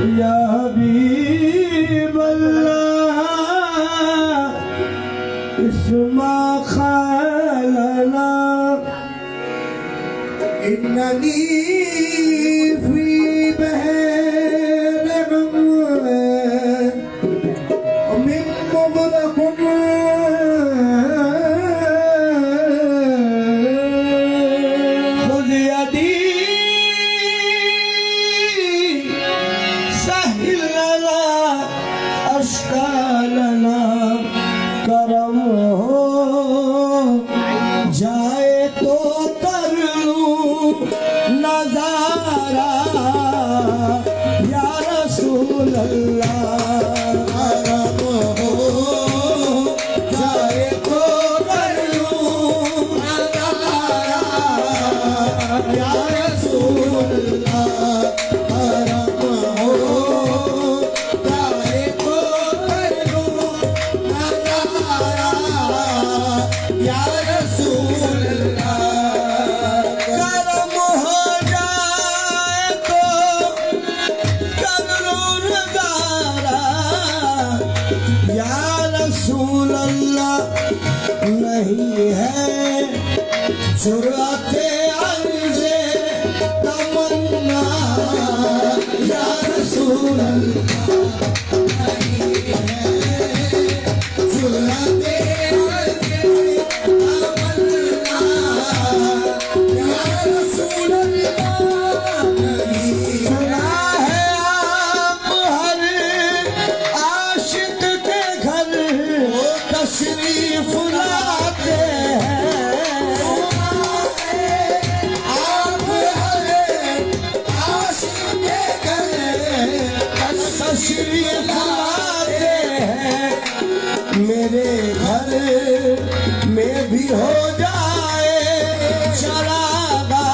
या हबीब अल्लाह इस्मा खलना इन्ननी फी बहर गम मिन मुगलकुम खुद यदी सहिलना अश्कालना करम हो जाए तो कर लूं नजारा या रसूल अल्लाह करम हो जाए तो कर लूं नजारा या रसूल अल्लाह करम हो जाए तो कर लूं नजारा या रसूल अल्लाह करम हो जाए तो कर लूं नजारा या रसूल अल्लाह नहीं है जुर्अते अर्ज़े तमन्ना या रसूल अल्लाह नहीं है जुर्अते अर्ज़े तमन्ना या रसूल अल्लाह नहीं सुना है आप हर आशिक के घर तशरीफ लाते हैं आप हर आशिक के घर तशरीफ लाते हैं मेरे घर में भी हो जाए चरागा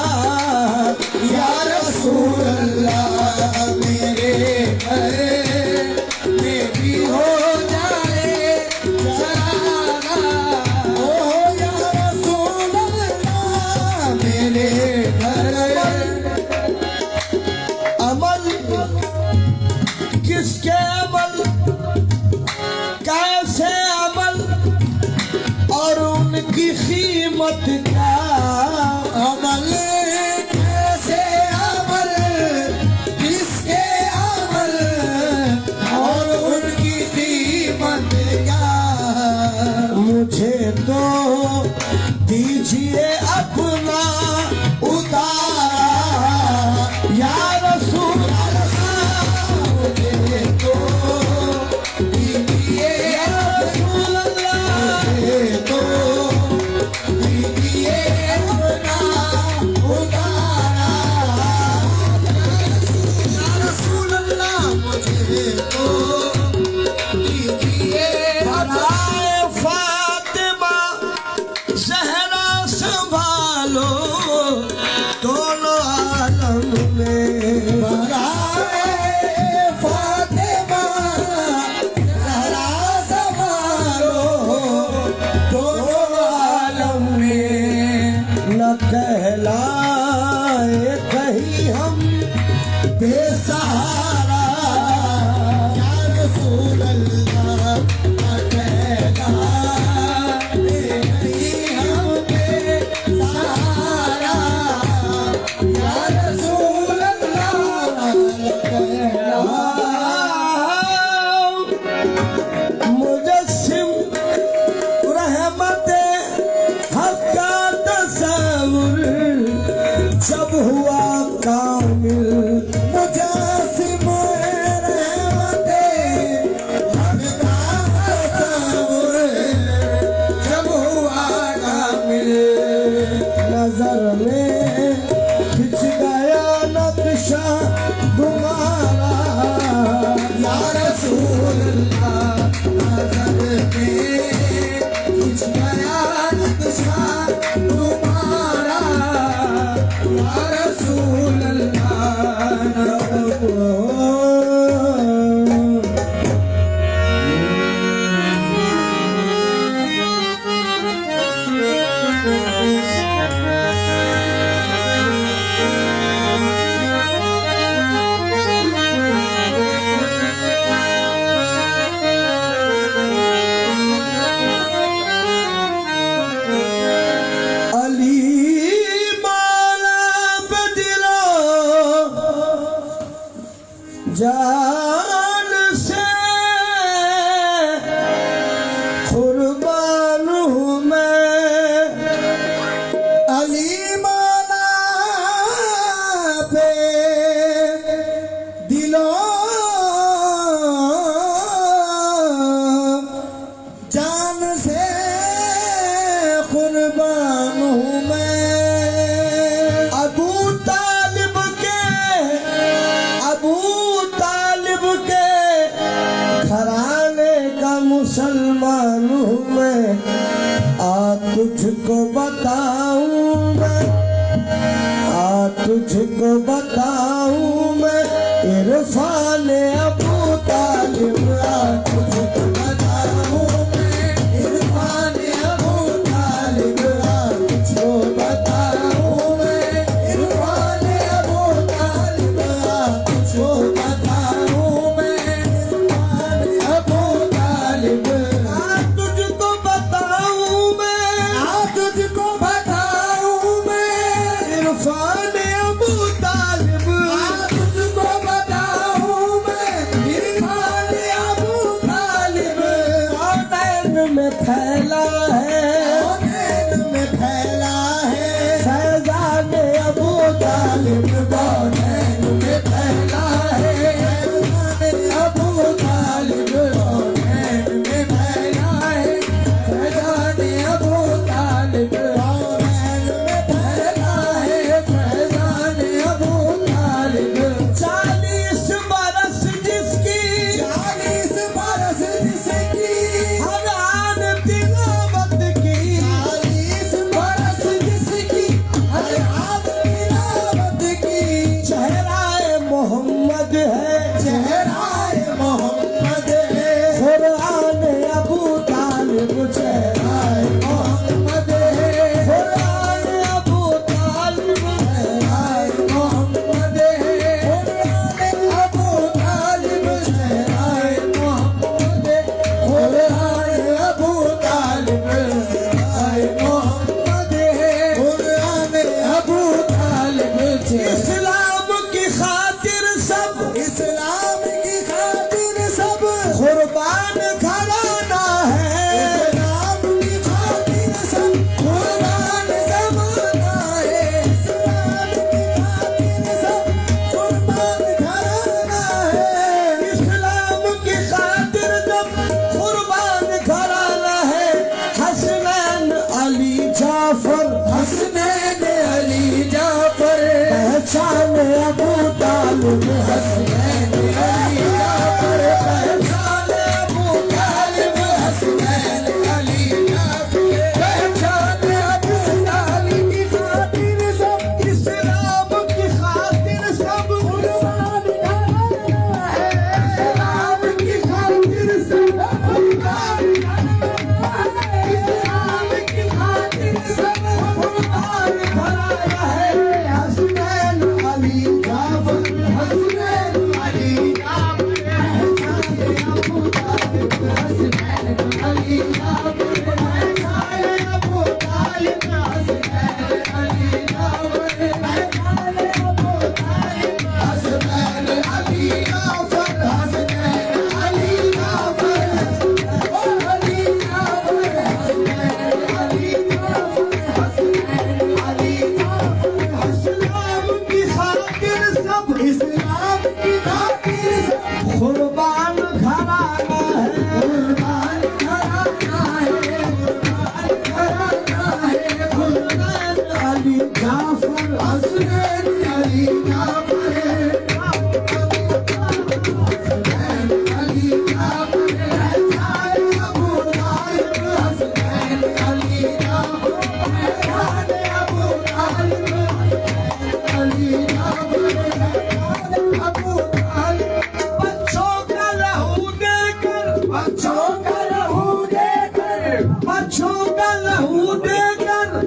या रसूल अल्लाह मेरे घर में भी हो जाए चरागा ओ या रसूल अल्लाह मेरे घर अमल किसके अमल कैसे अमल और उनकी कीमत क्या अमल कैसे अमल किसके अमल और उनकी कीमत क्या मुझे तो दीजिए अपना उतारा या रसूल अल्लाह मुझे तो दीजिए या रसूल अल्लाह मुझे तो दीजिए अपना उतारा या रसूल अल्लाह मुझे तो दीजिए बनाए फातिमा ज़हरा संभालो दोनों आलम में बनाए फातिमा ज़हरा संभालो दोनों आलम में न कहलाए कहीं हम बेसहारा या रसूल अल्लाह न कहलाए कहीं हम बेसहारा या रसूल अल्लाह न कहलाए मुजस्सिम रहमते हक़ का तसव्वुर जब हुआ कामिल मुजस्सिम रहमते हक़ का तसव्वुर जब हुआ कामिल नजर में खिंच गया नक्शा तुम्हारा या रसूल अल्लाह नजर में खिंच गया नक्शा तुम्हारा या रसूल अल्लाह जान से कुर्बान हूँ मैं अली मौला पे दिलों जान से कुर्बान हूँ मैं अबू तालिब के घराने का मुसलमान हूँ मैं आ तुझको बताऊँ मैं तुझको बताऊँ मैं इरफान अबू तालिब तुझको बताऊँ मैं इरफान अबू तालिब तुझको बताऊँ मैं इरफान अबू तालिब तुझको बताऊँ मैं इरफान अबू तालिब तुझको बताऊँ मैं तुझको बताऊँ मैं इरफान अबू तालिब तुझको बताऊँ मैं इरफान अबू तालिब औनैन में फैला है फैजान अबू तालिब औनैन में फैला है अबू तालिब औनैन में फैला है फैजान अबू तालिब औनैन में फैला है फैजान अबू तालिब 40 बरस जिसकी हरान तिलावत की 40 बरस जिसकी हरान तिलावत की चेहराए मोहम्मद है कुरान अबू तालिब चेहराए मोहम्मद है कुरान अबू तालिब चेहराए मोहम्मद है कुरान अबू तालिब चेहराए मोहम्मद है कुरान अबू तालिब चेहराए मोहम्मद है कुरान अबू तालिब इस्लाम की खातिर सब कुर्बान घराना है इस्लाम की खातिर सब कुर्बान ज़माना है इस्लाम की खातिर सब कुर्बान घराना है इस्लाम की खातिर सब कुर्बान घराना है हसनैन अली जाफर पहचान अबू तालिब हसनैन अली जाफर पहचान अबू तालिब हसनैन अली जाफर पहचान अबू तालिब की खातिर सब इस्लाम की खातिर सब कुर्बान घराना है इस्लाम की खातिर सब कुर्बान घराना है इस्लाम की खातिर सब कुर्बान घराना है हसनैन अली जाफर हसनैन अली जाफर अबू तालिब हसनैन अली जाफर अबू तालिब हसनैन अली जाफर अबू तालिब हसनैन अली जाफर हसनैन अली जाफर अली जाफर हसनैन अली जाफर हसनैन अली जाफर इस्लाम की खातिर सब कुर्बान घराना है कुर्बान घराना है कुर्बान अली जाफर हसनैन अली जाफर हसनैन अली जाफर अबू तालिब हसनैन अली जाफर अबू तालिब अली जाफर अबू तालिब बच्चों का लहू देकर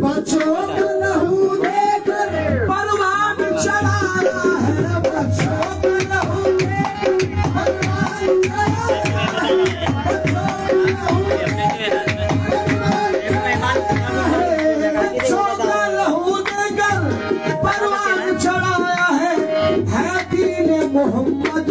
बच्चों का लहू देकर परवान चढ़ाना है बच्चों का लहू देकर परवान चढ़ाना है बच्चों का लहू देकर परवान चढ़ाया है दीन मोहम्मद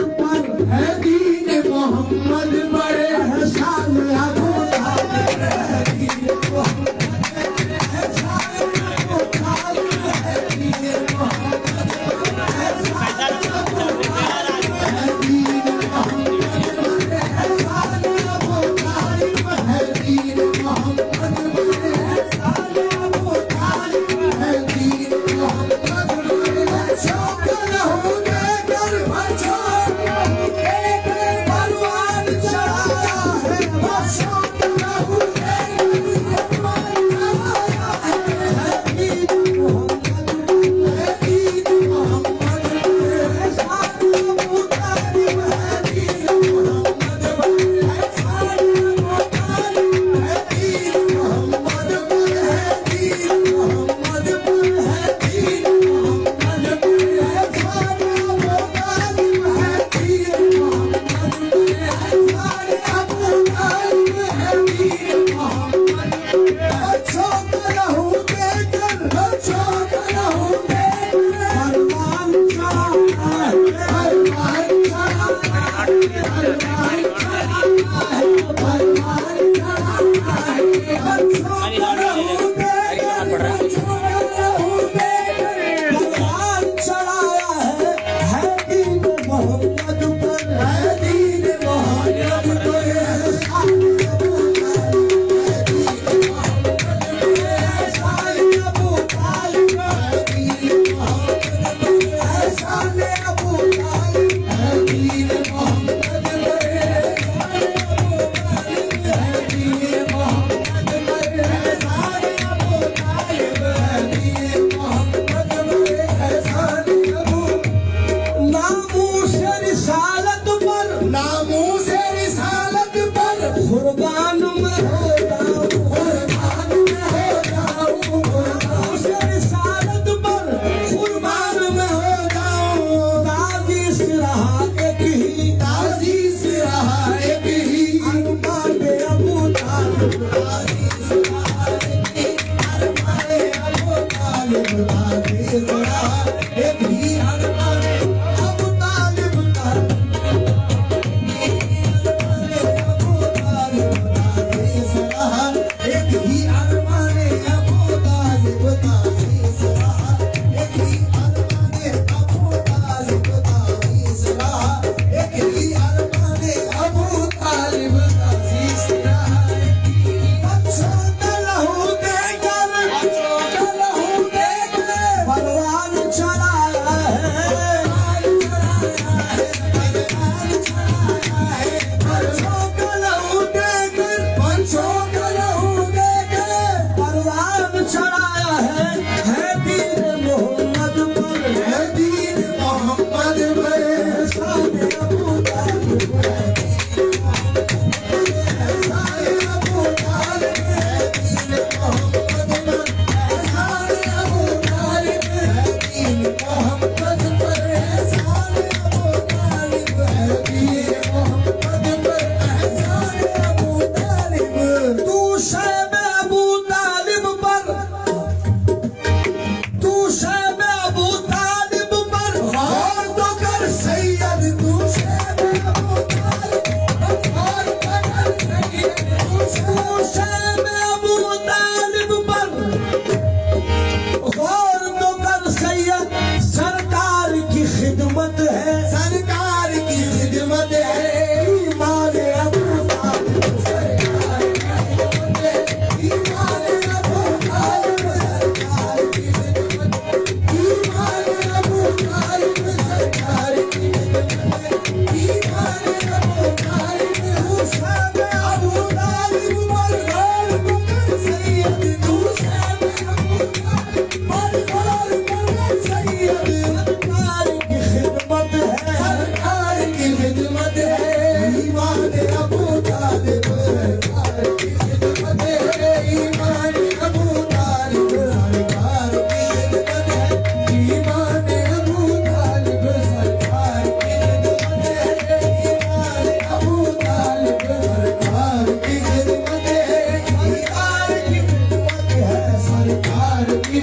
एहसान अबू तालिब है दीन मोहम्मद एहसान अबू तालिब है दीन मोहम्मद पर एहसान अबू तालिब है दीन मोहम्मद पर एहसान अबू तालिब है दीन मोहम्मद पर एहसान अबू तालिब तू शैब अबू तालिब पर तू शैब अबू तालिब पर गौर तो कर सैयद तू शैब अबू तालिब पर गौर तो कर सैयद तू शैब अबू तालिब पर गौर तो कर सैयद सरकार की खिदमत है सरकार की खिदमत है ईमान अबू तालिब सरकार की खिदमत है ईमान अबू तालिब सरकार की खिदमत ईमान अबू तालिब सरकार की खिदमत ईमान अबू तालिब तू शैब अबू तालिब पर गौर तो कर सैयद तू शैब अबू तालिब पर गौर तो कर सैयद सरकार की खिदमत है सरकार की खिदमत है ईमान अबू तालिब सरकार की खिदमत है ईमान अबू तालिब सरकार की खिदमत है ईमान अबू तालिब सरकार की खिदमत है ईमान अबू तालिब सरकार की खिदमत है सरकार की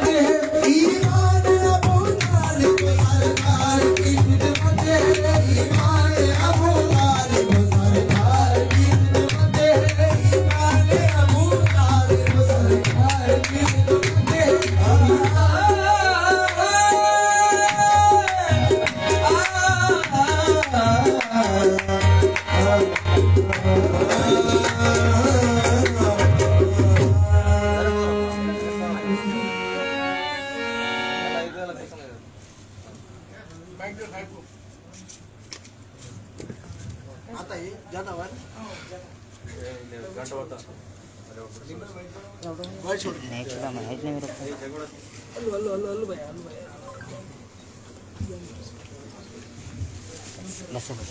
खिदमत है ईमान अबू तालिब सरकार की खिदमत है ईमान अबू तालिब सरकार की खिदमत है ईमान अबू तालिब सरकार की खिदमत है आता है ज्यादा हुआ छोड़ नेक्स्ट का मैच नहीं मेरे बस बस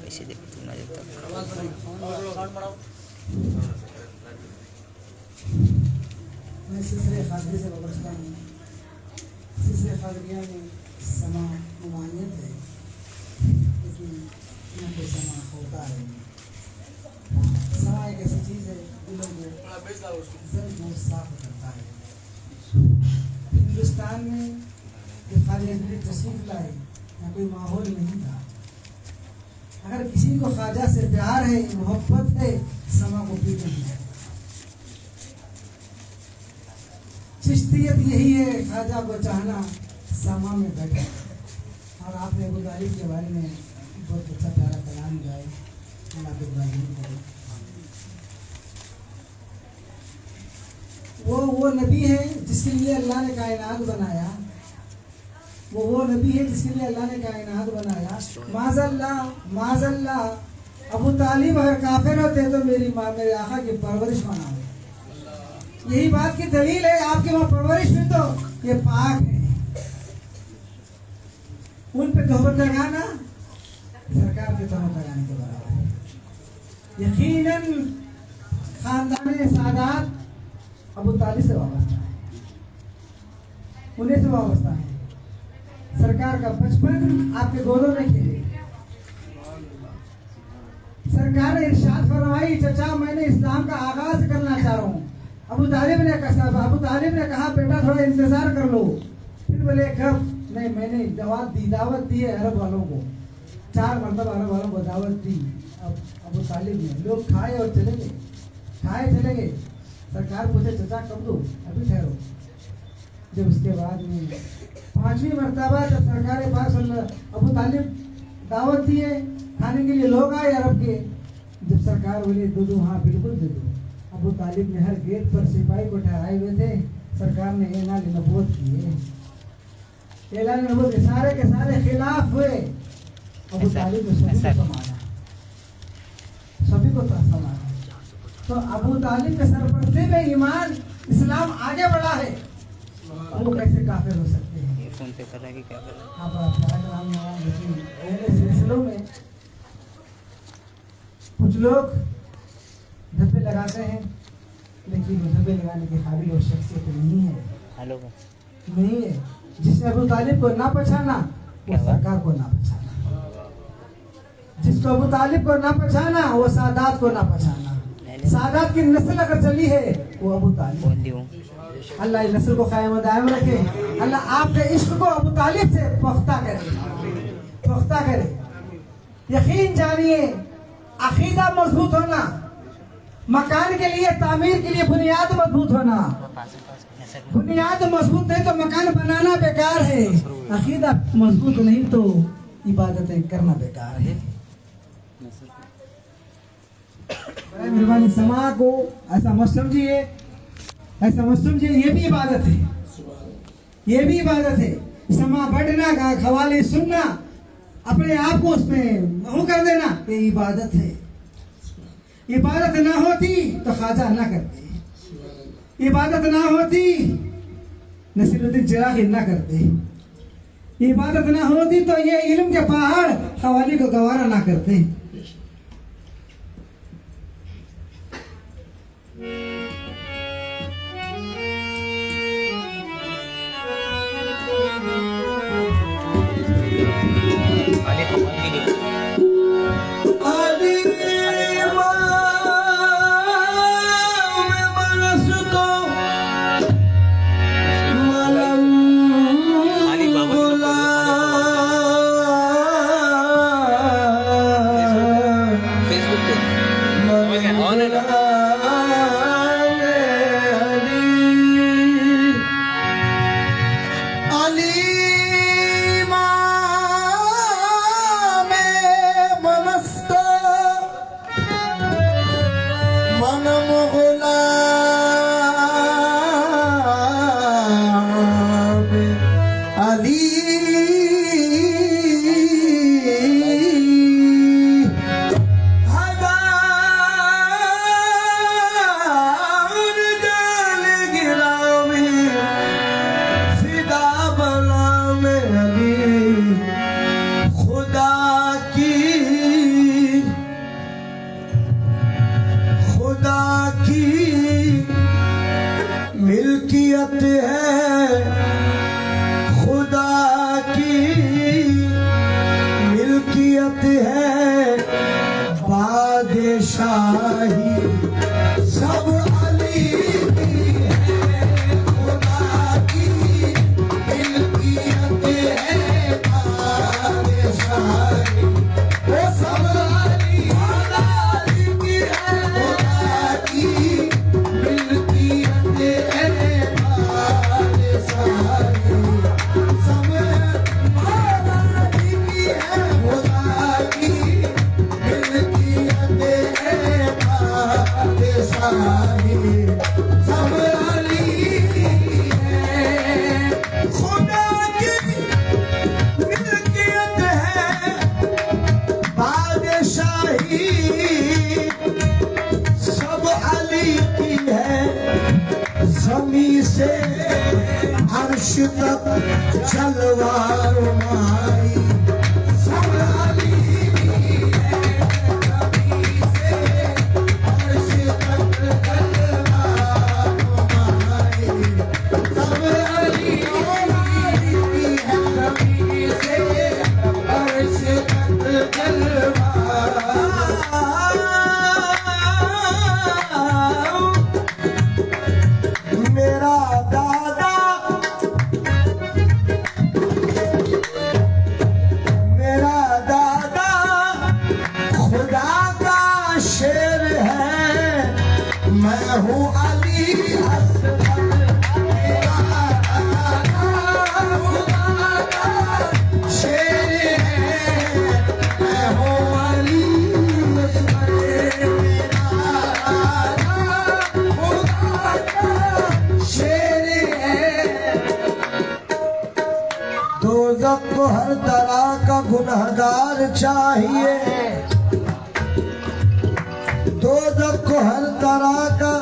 पैसे दे तू ना देता मैं सिलसिले खादरी से वाबस्ता हूँ। सिलसिले खादरिया में समा मुमानियत है, लेकिन यहाँ पे समा होता है। समा एक ऐसी चीज़ है दिलों को जल्द बहुत साफ करता है। हिंदुस्तान में जब खादी अंग्रेज तशरीफ लाए, यहाँ कोई माहौल नहीं था। अगर किसी को ख्वाजा से प्यार है, मोहब्बत है, समा को पीते हैं। चिश्तियत यही है, ख्वाजा को चाहना, समा में बैठा। और आपने अबू तालिब के बारे में बहुत अच्छा प्यारा कलाम गाए, अल्लाह के इब्राहिम को। वो नबी है जिसके लिए अल्लाह ने कायनात बनाया। वो नबी है जिसके लिए अल्लाह ने कायनात बनाया। माज़ल्लाह अबू तालिब अगर काफिर होते तो मेरी माँ मेरे आका की परवरिश माना हो। यही बात की दलील है, आपकी वहाँ परवरिश में तो ये पाक है। उन पे तोहमत लगाना सरकार के तोहमत लगाने के बराबर है। यकीनन खानदान सादात अबू तालिब से वाबस्ता है, उन्हें से वाबस्ता है। सरकार का बचपन आपके गोदों में खेले। सरकार ने इरशाद फरमाई, चचा मैंने इस्लाम का आगाज करना चाह रहा हूँ। अबू तालिब ने कहा बेटा थोड़ा इंतजार कर लो। फिर बोले कब? नहीं, मैंने दावत दी है अरब वालों को, 4 मरतबा अरब वालों को दावत दी। अब अबू तालिब ने लोग खाए और चले गए। सरकार पूछे चचा कब दो? अभी ठहरो। जब उसके बाद में 5वीं मरतबा जब सरकार पाक अबू तालिब दावत दिए, खाने के लिए लोग आए अरब के। जब सरकार बोली दो, हाँ बिल्कुल दे दो। अबू तालिब ने हर गेट पर सिपाही को ठहराए हुए थे। सरकार ने ऐलान नबूवत किए। ऐलान नबूवत के सारे खिलाफ हुए। अबू तालिब ने सभी को संभाला। तो अबू तालिब के सरपरस्ती में ईमान इस्लाम आगे बढ़ा है। वो कैसे काफिर हो सकते हैं? फोन पे कर रहा है कि क्या कर रहा है? हाँ पर देखिए सिलसिलों में कुछ लोग धब्बे लगाते हैं, लेकिन वो धब्बे लगाने के काबिल और शख्सियत नहीं है। हेलो नहीं है। जिसने अबू तालिब को ना पहचाना वो क्या बात? सरकार को ना पहचाना, जिसको अबू तालिब को ना पहचाना वो सादात को ना पहचाना। सादात की नस्ल अगर चली है वो अबू तालिब। फोन दी हूँ। अल्लाह इस नस्ल को कायम दायम रखे। अल्लाह आपके इश्क को अबू तालिब से पुख्ता करे, पुख्ता करे। यकीन जानिए, अकीदा मजबूत होना, मकान के लिए तामीर के लिए बुनियाद मजबूत होना। बुनियाद मजबूत नहीं तो मकान बनाना बेकार है। अकीदा मजबूत नहीं तो इबादतें करना बेकार है। बड़े मेहरबानी समा को ऐसा मत समझिए, ऐसा मत समझिए। ये भी इबादत है, ये भी इबादत है। समा बढ़ना का खवाले सुनना, अपने आप को उसमें महू कर देना, ये इबादत है। इबादत ना होती तो ख्वाजा ना करते, इबादत ना होती नसीरुद्दीन चिरागी ना करते, इबादत ना होती तो ये इल्म के पहाड़ खवाली को गवारा ना करते। फेसबुक पे ऑन है ना? मिल्कियत है खुदा की, मिल्कियत है बादशाही सब अली की है। खुदा की मिल्कियत है बादशाही वो सब अली की है। खुदा की मिल्कियत है बादशाही सब अली की है। खुदा की मिल्कियत है बादशाही सब अली की है। खुदा की मिल्कियत है बादशाही सब अली की है। ज़मीं से अर्श तक जलवा रुमाई सब अली की है। ज़मीं से अर्श तक जलवा रुमाई सब अली की है। ज़मीं से अर्श तक जलवा मेरा दादा मेरा दादा खुदा का शेर है। मैं हूँ अली असगर। मेरा दादा खुदा का शेर है। मैं हूँ अली असगर। मेरा दादा खुदा का शेर है। दोज़ख को हर तरह का गुनहगार चाहिए। दोज़ख को हर तरह का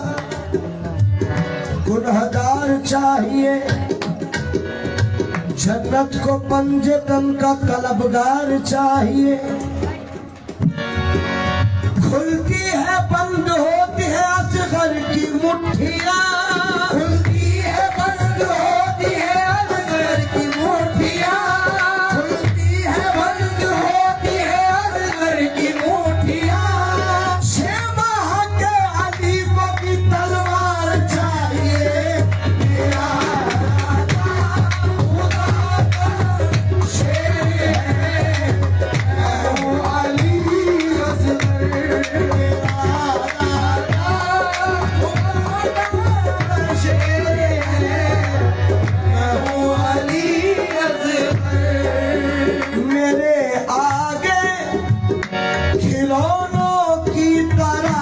गुनहगार चाहिए। जन्नत को पंजतन का तलबगार चाहिए। खुलती है बंद होती है असगर की मुट्ठियाँ, खुलती है बंद होती है असगर की मुट्ठियाँ, खुलती है बंद होती है असगर की मुट्ठियाँ। 6 माह के अली को भी तलवार चाहिए। मेरा खुदा का शेर है वो अली असगर। मेरे आगे खिलौनों की तरह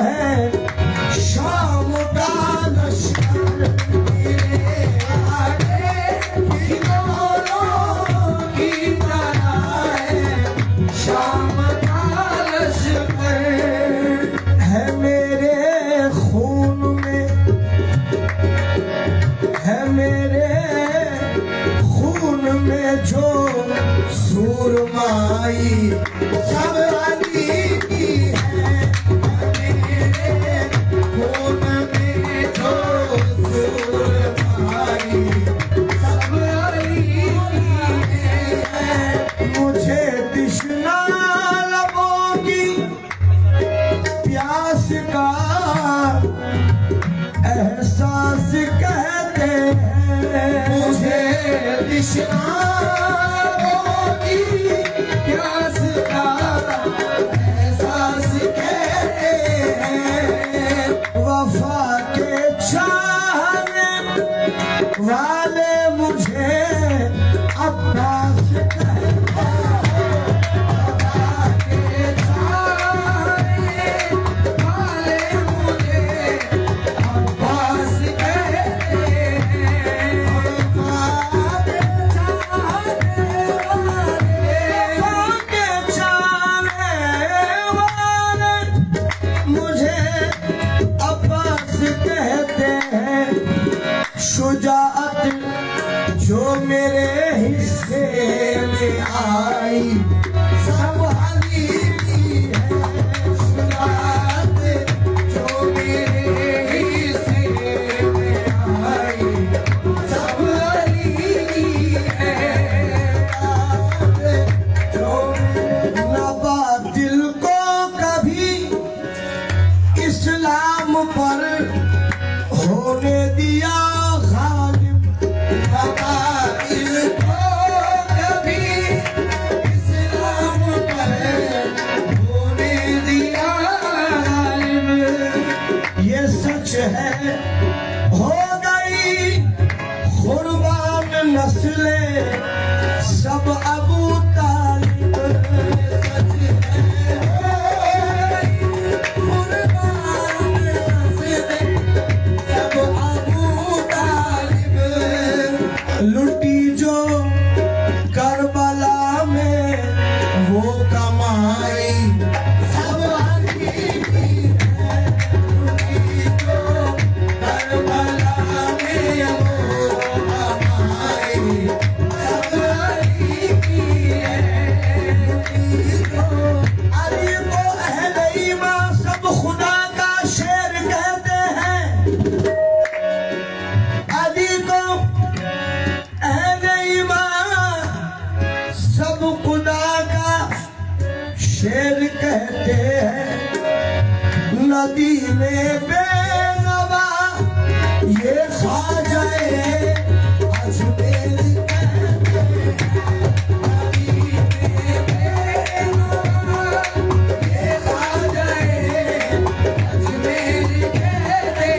है शाम का लश्कर। मेरे आगे खिलौनों की तरह है शाम का लश्कर। है मेरे खून में, है मेरे खून में जो सुरमाई सब अली की है। मेरे खून में जो सुरमाई सब अली की है। मुझे तृष्णा लबों की प्यास का एहसास कहते हैं। मुझे तृष्णा की प्यास का एहसास कहते हैं। वफा के चाहने वाले मुझे अब्बास कहते हैं। वफा के चाहने वाले मुझे अब्बास कहते हैं। वफा के चाहने वाले मुझे अब्बास कहते हैं। शुजाअत जो मेरे हिस्से में आई सब अली की है। शुजाअत जो मेरे हिस्से में आई सब अली की है। जो नबा दिल को कभी इस्लाम पर होने दिया गालिब। नबा दिल को कभी इस्लाम पर होने दिया गालिब। ये सच है हो गई कुर्बान नस्लें सब अबू तालिब। सच है हो गई कुर्बान नस्लें सब अबू तालिब। लुटी जो करबला में वो कमाई सब अली की है। लुटी जो करबला में वो कमाई सब अली की है। अली को अहले ईमान सब खुदा का शेर कहते हैं। अली को अहले ईमान सब खुदा का शेर कहते हैं। नदी में बेनवा ये ख्वाजाए अजमेर कहते हैं। नदी में बेनवा ये ख्वाजाए अजमेर कहते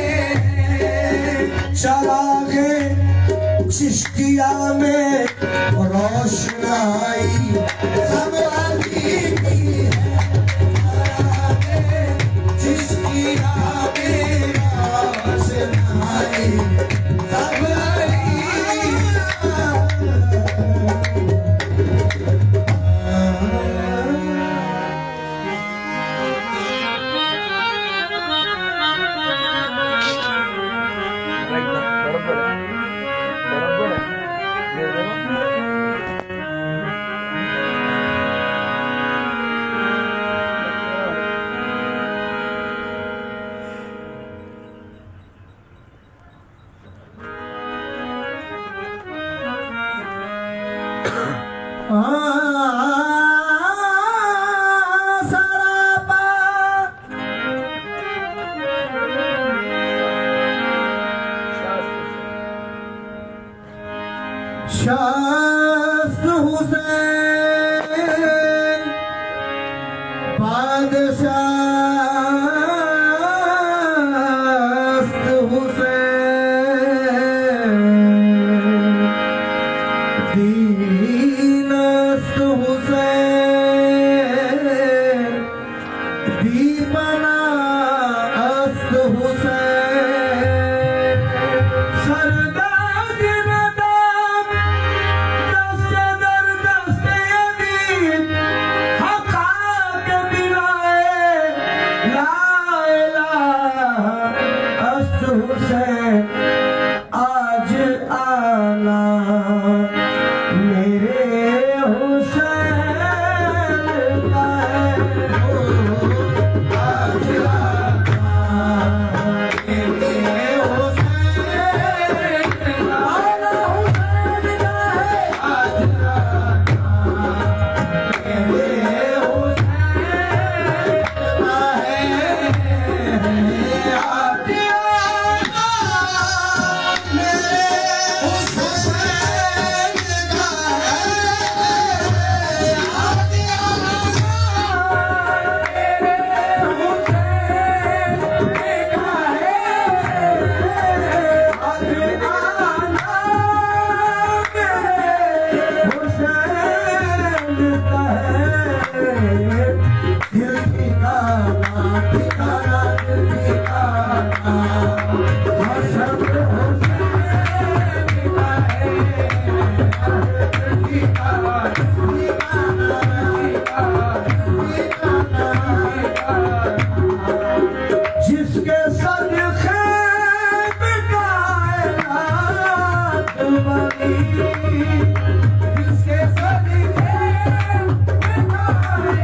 हैं। चरागे चिश्तिया में रोशनाई सब अली की है। चरागे चिश्तिया में रोशनाई सब अली बरोबर आहे. बरोबर आहे. सरापा शास्त हुसैन बादशास्त हुसैन दीनस्त हुसैन दीपना अस्त हुसैन सरदार नदाम दस्त दर दस्त यमीन हक़ाक़ मिलाए ला इलाहा अस्त हुसैन आज आना मेरे हुसैन का है हो आज आना मेरे हुसैन आला हुसैन का है आज आना मेरे हुसैन का है आज आना मेरे हुसैन का जिसके सदक़े में कायनात बनी जिसके सदक़े में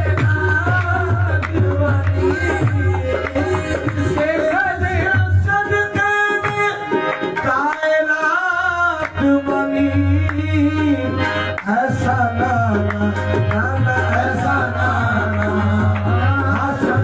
कायनात बनी जिसके सदक़े में कायनात बनी ऐसा नाना नाना ऐसा नाना हसन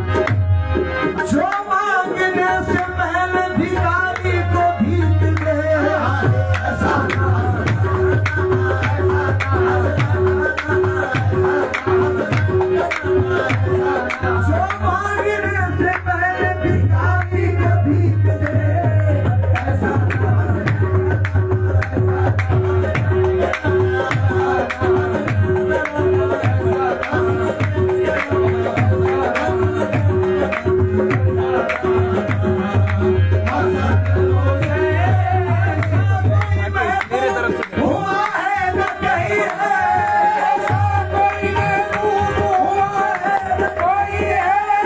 जो मांगने से पहले भिखारी को भीख दे ऐसा जो मांगने से पहले भिखारी को भीख दे ऐसा हुआ है न कहीं है ऐसा कोई महबूब हुआ है न कोई है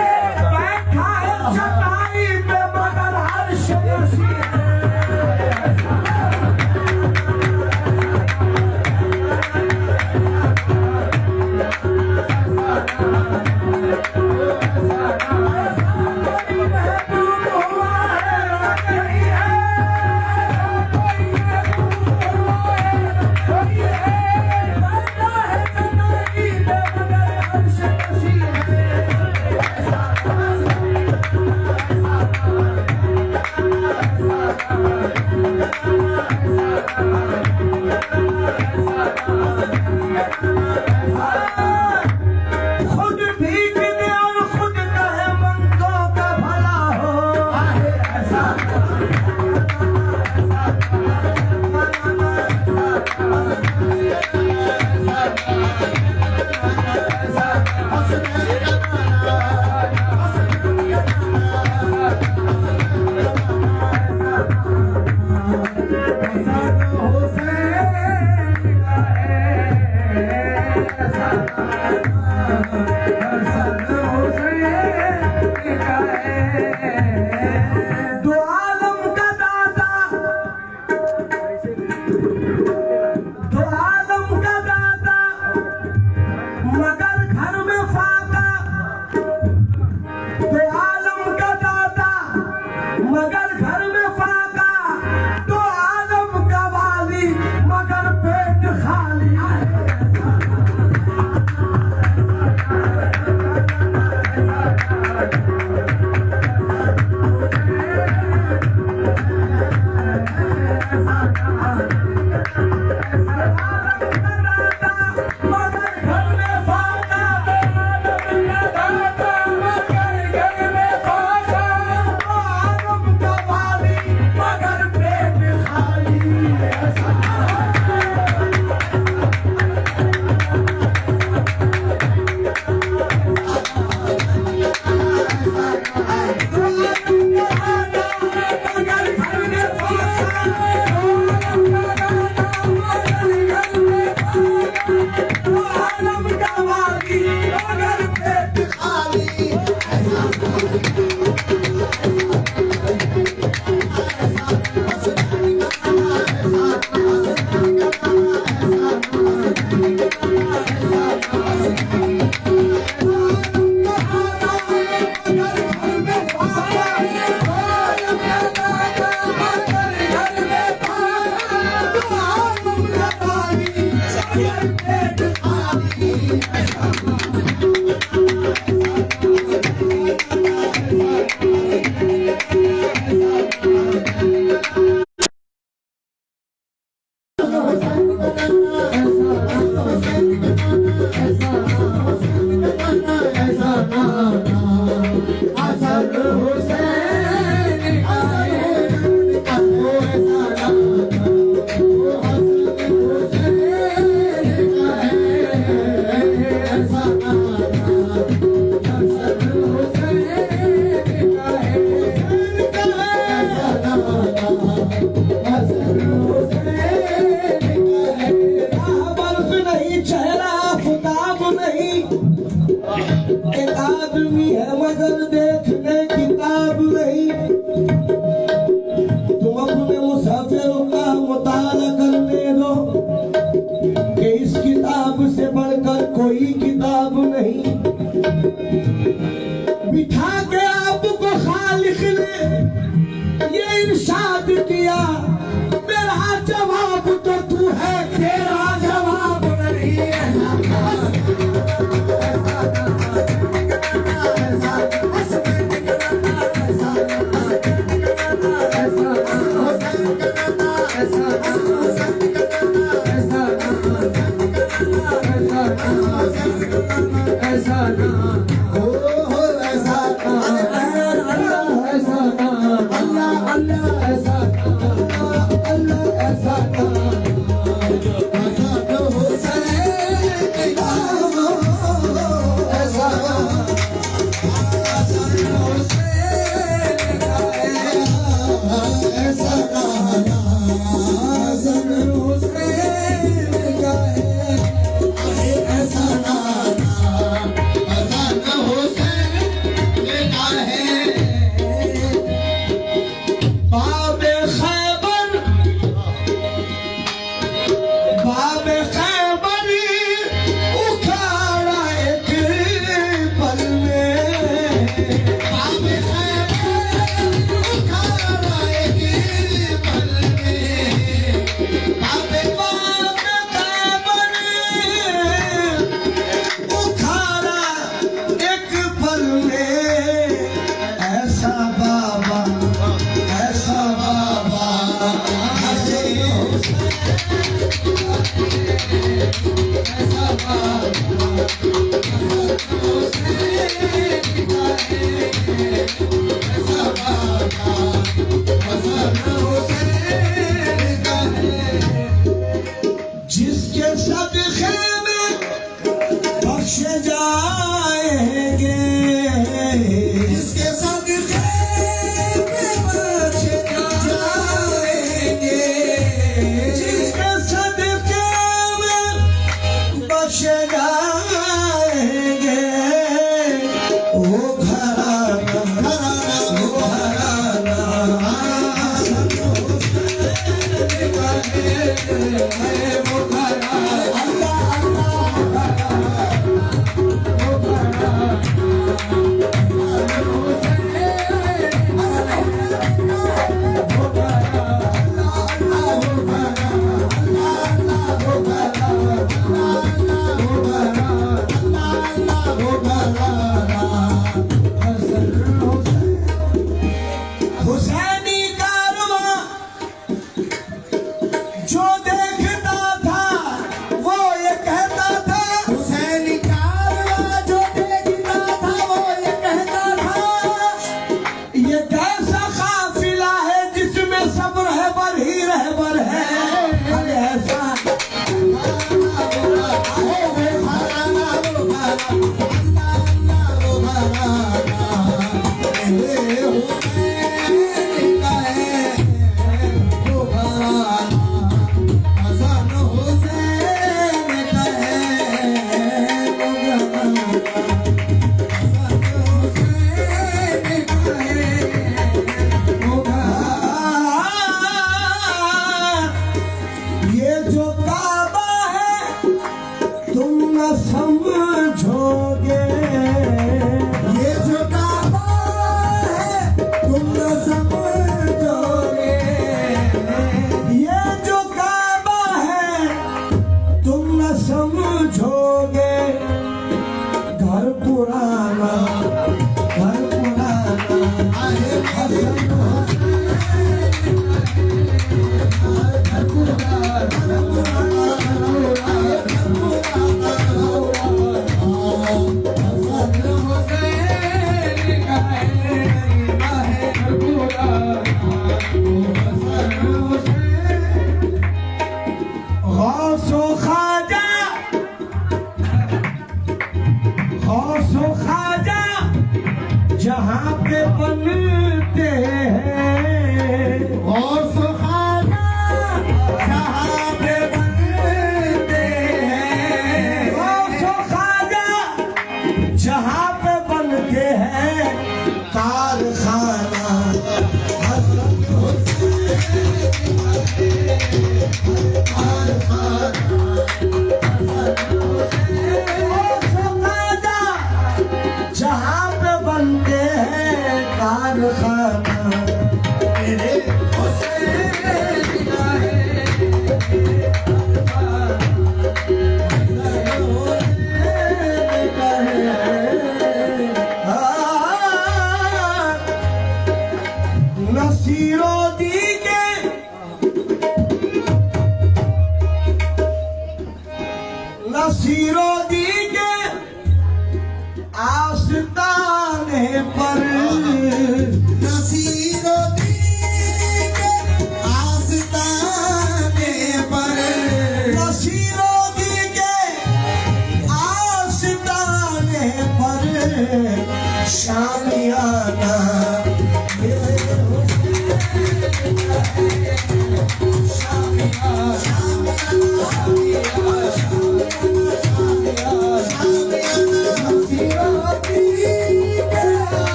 आदमी है मगर देखने किताब नहीं। तुम अपने मुसाफिरों का मुताला करने दो कि इस किताब से बढ़कर कोई किताब नहीं। बिठा के आपको खालिक ने ये इरशाद किया, मेरा जवाब तो तू है, तेरा जवाब नहीं है। ऐसा ना हो, ऐसा ना पर नसीरों के आस्ताने पर नसीरों के आस्ताने पर शामियाना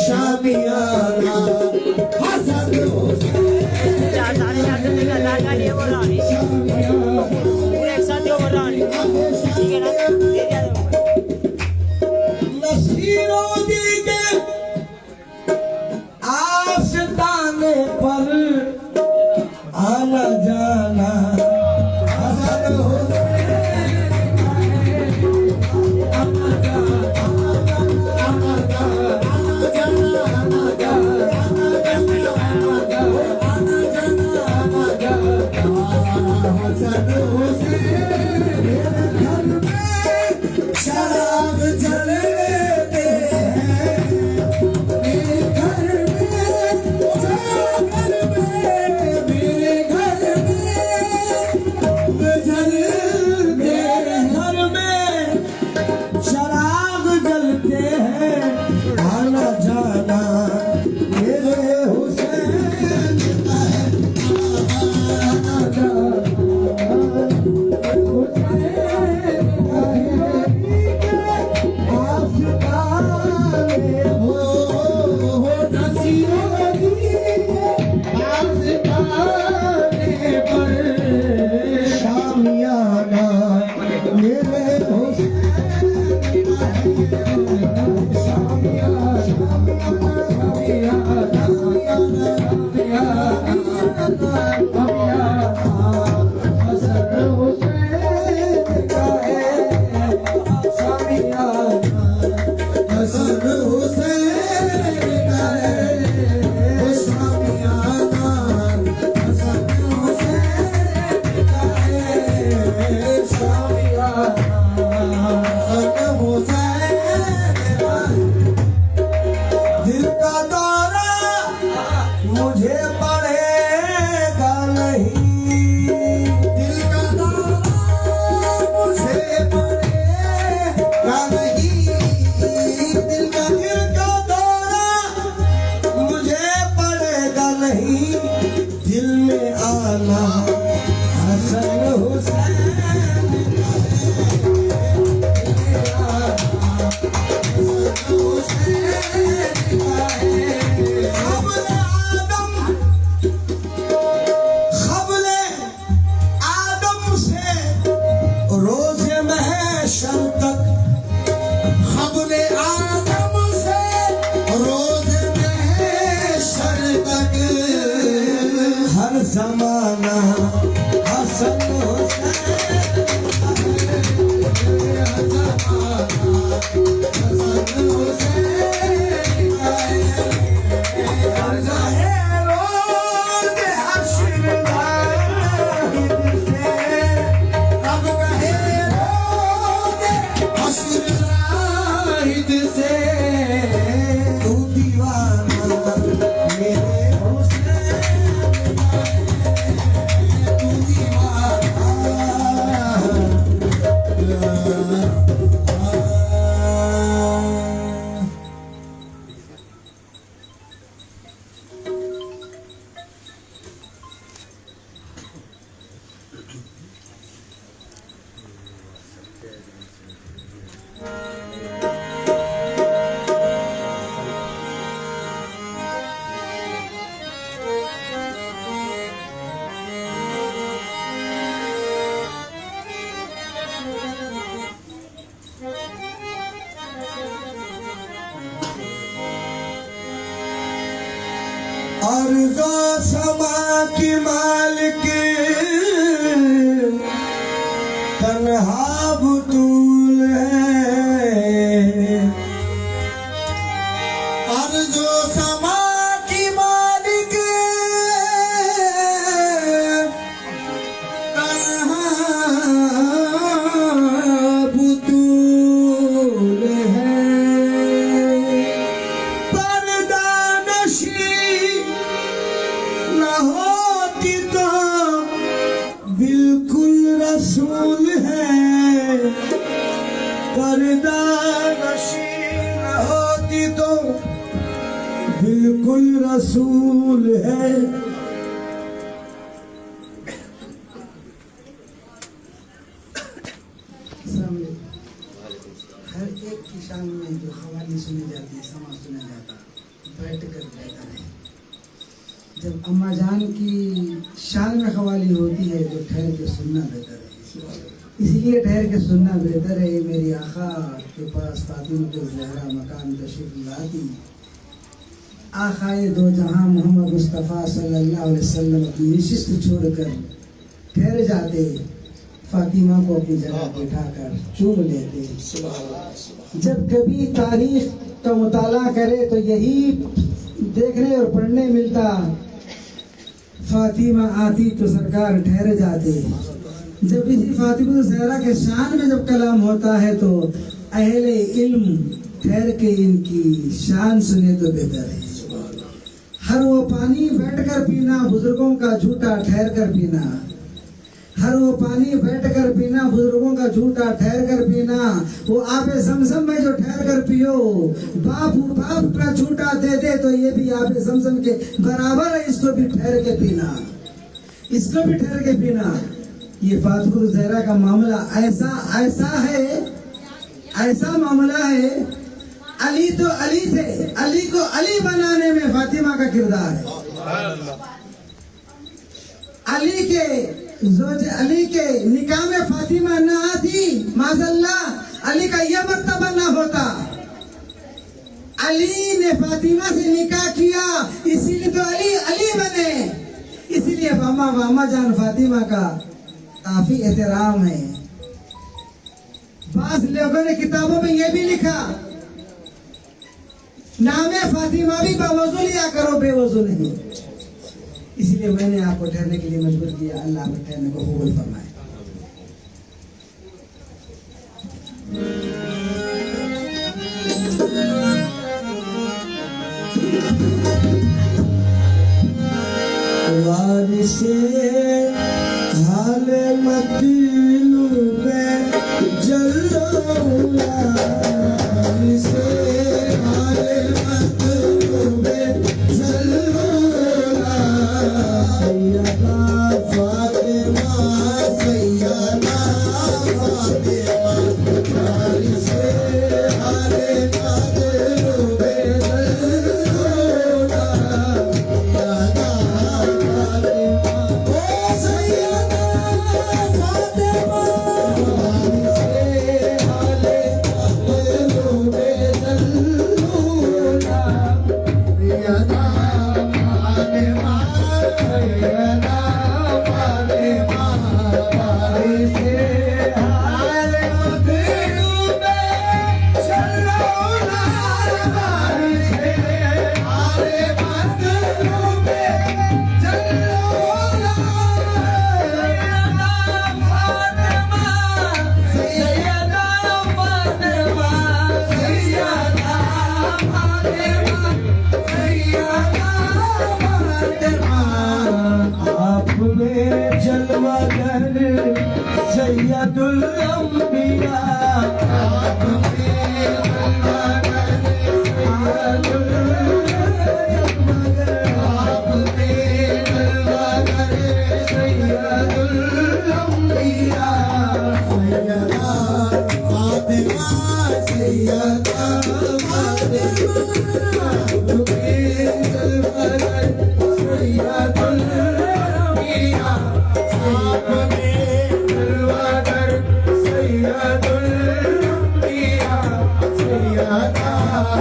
शामियाना हसन नसीरों के आस्ताने पर आना जाना हसन शराब जलते हैं मेरे घर में मेरे घर में शराब जलते हैं आना जाना मेरे हुसैन आना जाना दिल का दौरा मुझे पड़ेगा नहीं दिल का दौरा मुझे पड़ेगा नहीं दिल का दौरा मुझे पड़ेगा नहीं दिल में आना हसन हुसैन रोज़े महशर तक ख़ब्र आदम से रोज़े महशर तक हर ज़माना हसन हुसैन अर्ज़ो समा की मालिक तन्हा बुतूल है। अर्ज़ो समा की मालिक तन्हा बुतूल है। पर्दानशी न होती तो बिल्कुल रसूल है। पर्दानशी न होती तो बिल्कुल रसूल है। हर एक की शान में जो खवाली सुनी जाती है, समाज सुना जाता, बैठ कर बेहतर है। जब अम्मा जान की शान में खवाली होती है तो ठहर के सुनना बेहतर है। इसलिए ठहर के सुनना बेहतर है। मेरी आका के पास फातिमा के ज़हरा मकान तशरीफ लाती, आकाए दो जहां मोहम्मद मुस्तफ़ा सल्लल्लाहु अलैहि वसल्लम अपनी निशिस्त छोड़कर ठहर जाते, फातिमा को अपनी जगह बिठाकर चूम लेते। जब कभी तारीख का मुताला करे तो यही देखने और पढ़ने मिलता, फातिमा आती तो सरकार ठहर जाते। जब इसी फातिमा ज़हरा के शान में जब कलाम होता है तो अहले इल्म ठहर के इनकी शान सुने तो बेहतर है। हर वो पानी बैठकर पीना, बुजुर्गों का झूठा ठहर कर पीना। हर वो पानी बैठकर पीना, बुजुर्गों का झूठा ठहर कर पीना। वो आबे ज़मज़म में जो ठहर कर पियो, बाप का झूठा दे दे तो ये भी आबे ज़मज़म के बराबर है। इसको भी ठहर के पीना, इसको भी ठहर के पीना। ये फातिमा ज़हरा का मामला ऐसा है, ऐसा मामला है। अली तो अली थे, अली को अली बनाने में फातिमा का किरदार है। अली के निकाह में फातिमा न आती, माज़अल्लाह अली का यह मर्तबा न होता। अली ने फातिमा से निकाह किया, इसीलिए तो अली बने। इसीलिए अम्मा जान फातिमा का काफी एहतराम है। बास लोगों ने किताबों में यह भी लिखा, नामे फातिमा भी बावजू लिया करो, बेवजू नहीं। इसलिए मैंने आपको ठहरने के लिए मजबूर किया। अल्लाह आपको ठहरने को कबूल फरमाए। वारिसे हाल मतलूबे जल्लौला, वारिसे हाल मतलूबे जल्लौला। सैयदा फातिमा, सैयदा फातिमा, वारिसे हाल मतलूबे जल्लौला। सैयदुल अंबिया, सैयदा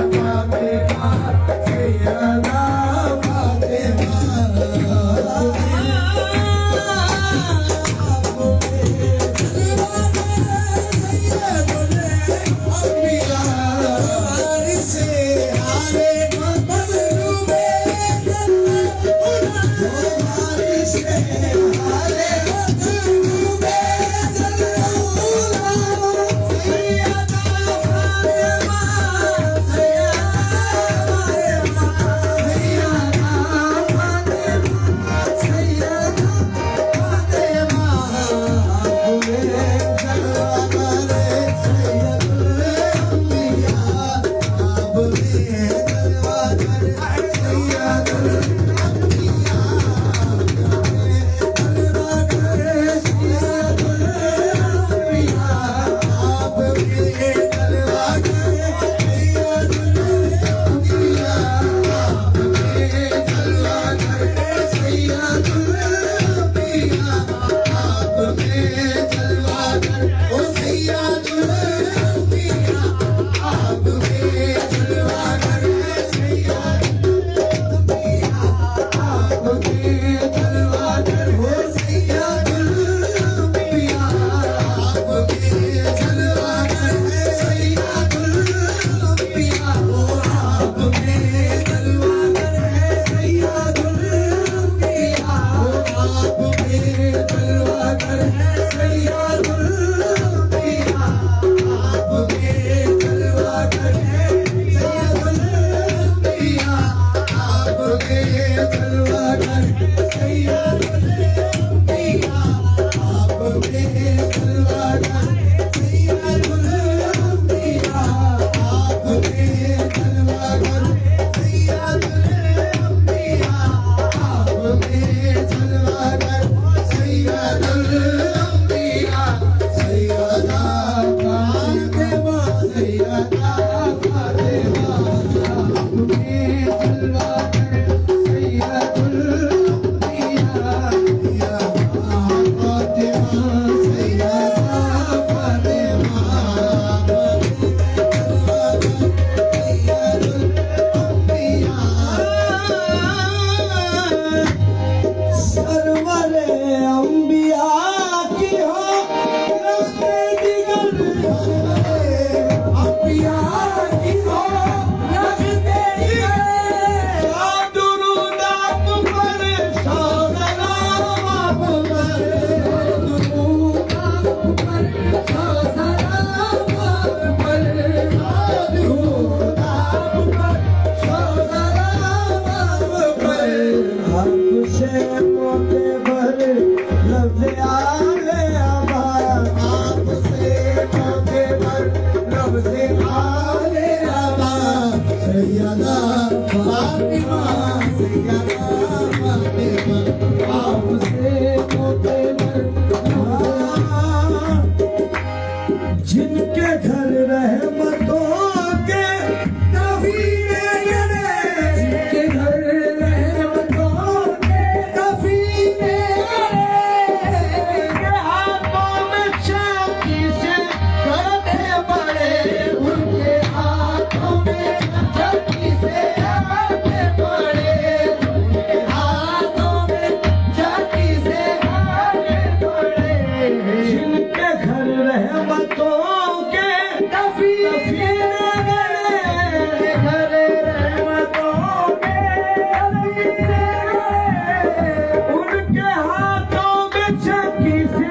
फातिमा, सैयदा फातिमा। सैयदा फातिमा सैयदा फातिमा आपसे मोते जिनके घर रहमतों के कफीले गिरे जिनके घर रहमतों के कफीले गिरे के हाथों में चाकी से करते पड़े उनके हाथों में चाकी से करते पड़े उनके हाथों में चाकी से करते पड़े जिनके घर रहमतों के कफीले गिरे घर रहमतों के कफीले गिरे उनके हाथों में चाकी से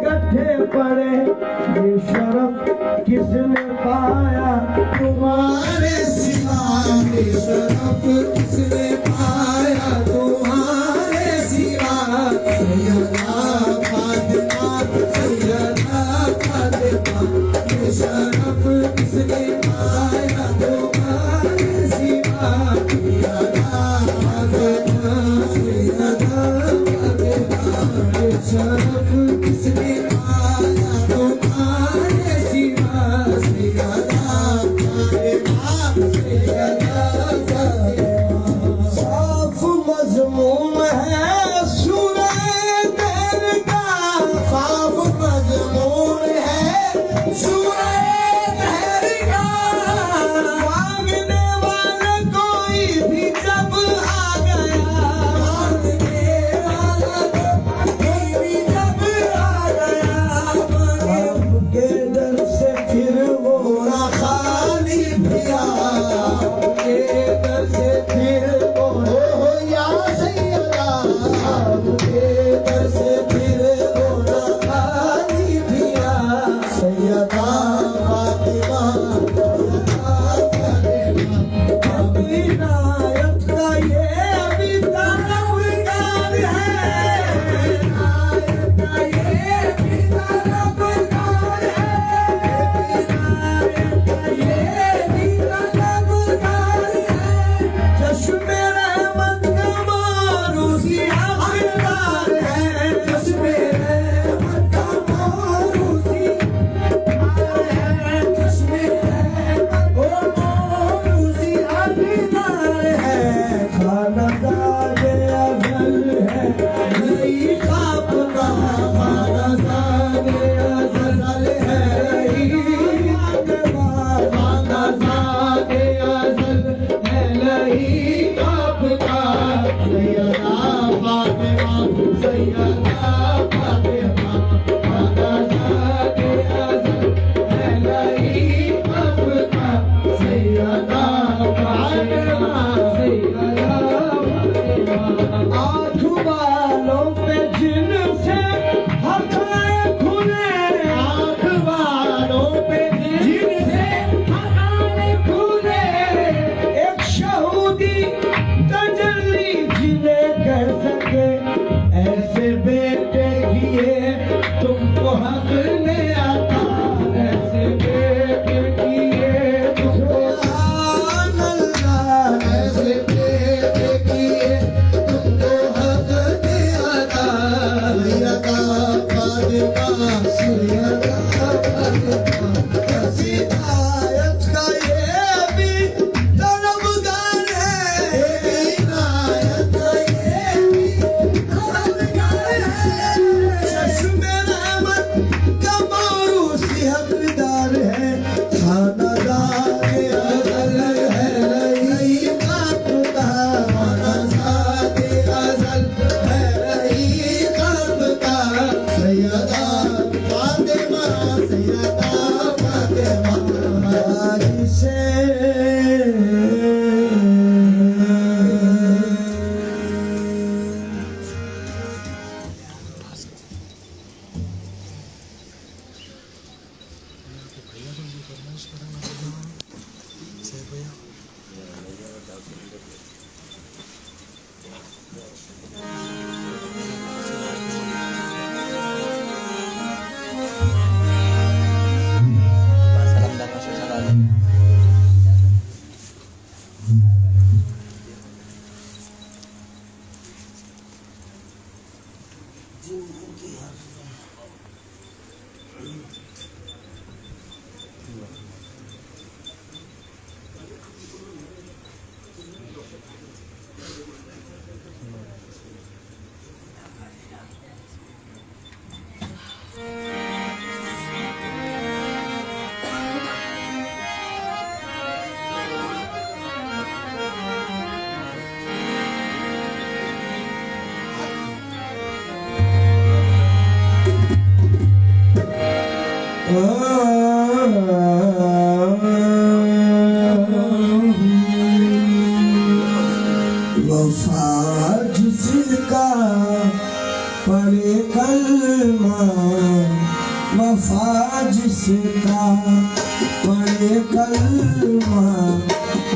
गड्ढे पड़े ये शरफ किसने पाया तुम्हारे सिवा ये शरफ किसने पाया तुम्हारे सिवा सैयदा फातिमा सैयदा फातिमा ये शरफ किसने पाया तुम्हारे सिवा सैयदा फातिमा सैयदा फातिमा ये शरफ किसने पाया तुम्हारे सिवा सैयदा फातिमा सैयदा फातिमा साफ मजमून है सूरह तेर का साफ मजमून है सूरह तेर का मांगने वाला कोई भी जब आ गया मांगने वाला कोई भी जब आ गया के दर से फिर वो ना खाली भिया के दर से फिर वो हो या सैयदा के दर से फिर वो ना खाली भिया सैयदा फातिमा अभी नायत का ये अभी तलबगार है नायत का ये अभी तलबगार है नायत का ये अभी तलबगार है चश्मे रहमत का मारूसी आखिरकार है चश्मे रहमत का मारूसी चश्मे रहमत ओ मारूसी आखिरकार है खानदाने अज़ल है नई ख्वाब का खानदाने अज़ल है नई ख्वाब का खानदाने अज़ल है नई ख्वाब का सैयदा फातिमा सैयदा फातिमा खानदाने अज़ल है नई ख्वाब का सैयदा फातिमा सैयदा फातिमा आँख वालों पे जिनसे हक़ाए खुले आँख वालों पे जिनसे हक़ाए खुले एक शहूदी तजल्ली जिन्हें कर सके ऐसे बेटे किए तुमको हक ने आता ऐसे बेटे किए तुमको सुभान अल्लाह ऐसे बेटे किए तुमको हक ने आता सैयदा फातिमा सैयदा फातिमा हिदायत का ये भी तलबगार है हिदायत का ये भी तलबगार है चश्मे रहमत का मारूसी हकदार है खानदाने अज़ल है नई ख्वाब का खानदाने अज़ल है नई ख्वाब का सैयदा फातिमा सैयदा फातिमा से वफा जिसका पढ़े कलमा, वफा जिसका पढ़े कलमा,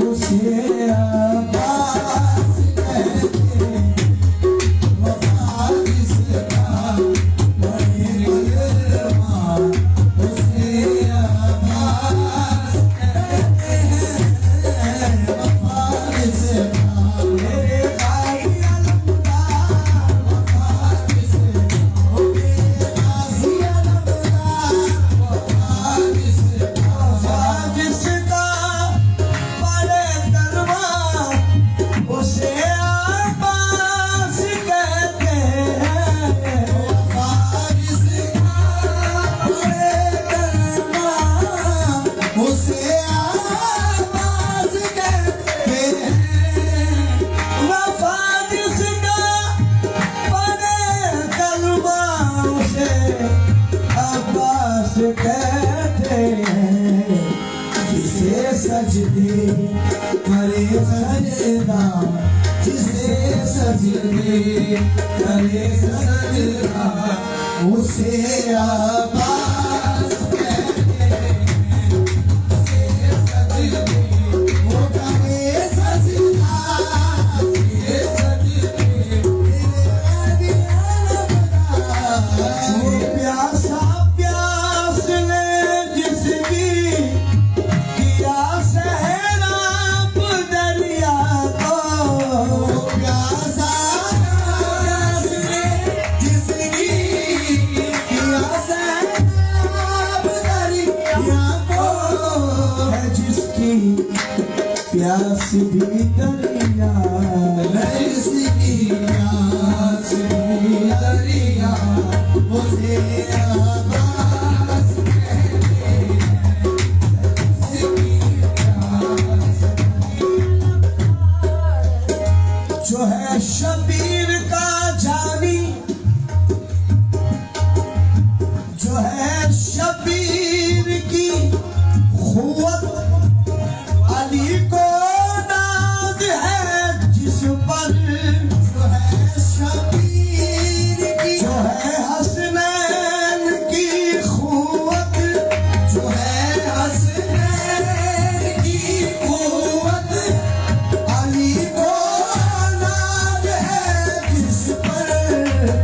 उसे अब्बास कहते हैं। वफा जिसका पढ़े कलमा, उसे अब्बास कहते हैं। वफा जिसका मेरे भाई अलमदार, वफा जिसका मेरे गाजी अलमदार, वफा जिसका पढ़े कलमा, उसे अब्बास कहते हैं। वफा जिसका पढ़े कलमा, उसे अब्बास कहते हैं। वफा जिसका पढ़े कलमा, उसे अब्बास कहते हैं। जिसे सजदे करे सजदा, जिसे सजदे करे सजदा, उसे अब्बास कहते हैं। जिसे सजदे वो करे सजदा, जिसे सजदे मेरे अलमदार। वो प्यासा प्यास ने जिसकी किया सहराब दरिया को, प्यासा प्यास ने जिसकी किया सहराब दरिया को, है जिसकी प्यास भी दरिया, है जिसकी प्यास भी दरिया, उसे अब्बास कहते हैं। जो है शबीर का जानी, जो है शबीर की खुवत, अली को नाज है जिस पर, जो है शबीर की, जो है हसनैन की खुवत, जो है हसनैन की खुवत, अली को नाज है जिस पर,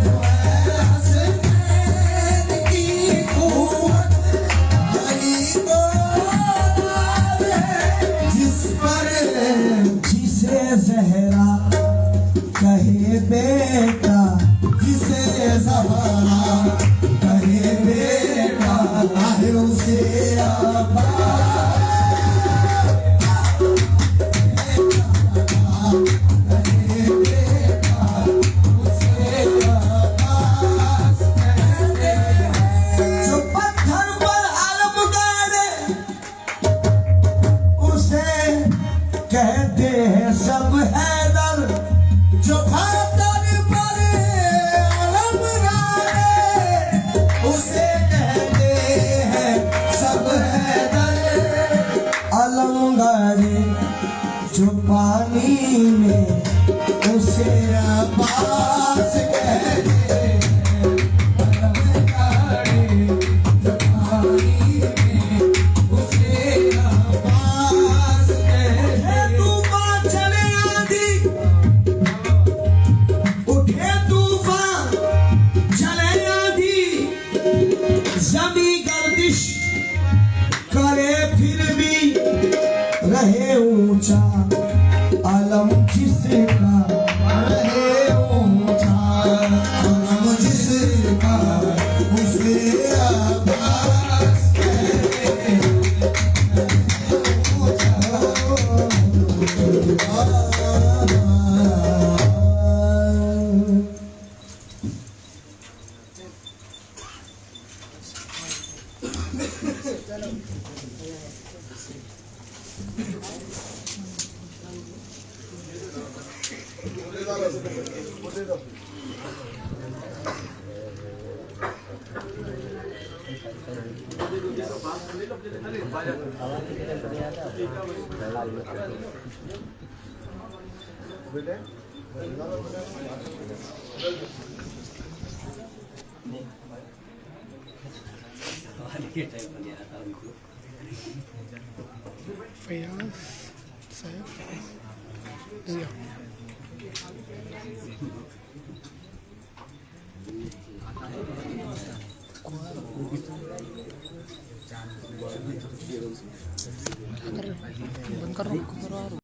जो है हसनैन की खुवत, अली को नाज है जिस पर। जिसे ज़हरा कहे बेटा, जिसे ज़हरा कहे बेटा, है उसे अब्बास कहे बेटा, उसे अब्बास कहते हैं। जो पत्थर पर अलम गाड़े, उसे कहते हैं सब हैदर। जो पत्थर पर अलम गाड़े, उसे कहते हैं सब हैदर। अलम गाड़े जो पानी में, उसे अब्बास कहते हैं। अलम गाड़े जो पानी में, उसे अब्बास कहते हैं। तूफान चले आंधी, उठे तूफान चले आंधी, जमी गर्दिश करे फिर भी रहे ऊंचा, अलम जिसका रहे ऊंचा, अलम जिसका, उसे अब्बास कहते हैं। फैयाज सैफ जिया बंद कर रहा हूँ